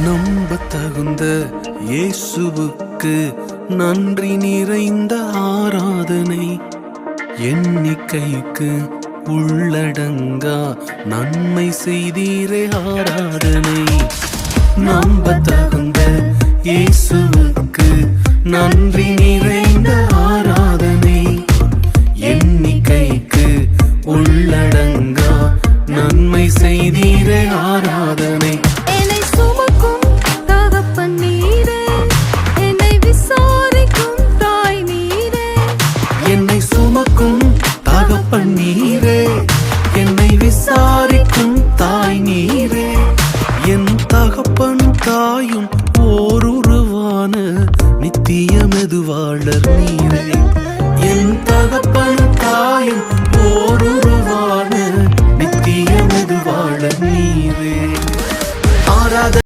நம்ப தகுந்த இயேசுவுக்கு நன்றி நிறைந்த ஆராதனை. எண்ணிக்கைக்கு உள்ளடங்கா நன்மை செய்தீரே ஆராதனை. நம்ப தகுந்த இயேசுவுக்கு நன்றி நிறைந்த ஆராதனை. எண்ணிக்கைக்கு உள்ளடங்கா நன்மை செய்தீரே ஆராதனை. என்னை சுமக்கும் தகப்பன் நீரே, என்னை விசாரிக்கும் தாய் நீரே. என்னை சுமக்கும் தகப்பன் நீரே, என்னை விசாரிக்கும் தாய் நீரே. என் தகப்பன் தாயும் ஓருருவான நித்திய மெதுவாளர் நீரே. என் தகப்பன் தாயும் ஓருருவான நித்திய மெதுவாளர் நீரே. ஆராத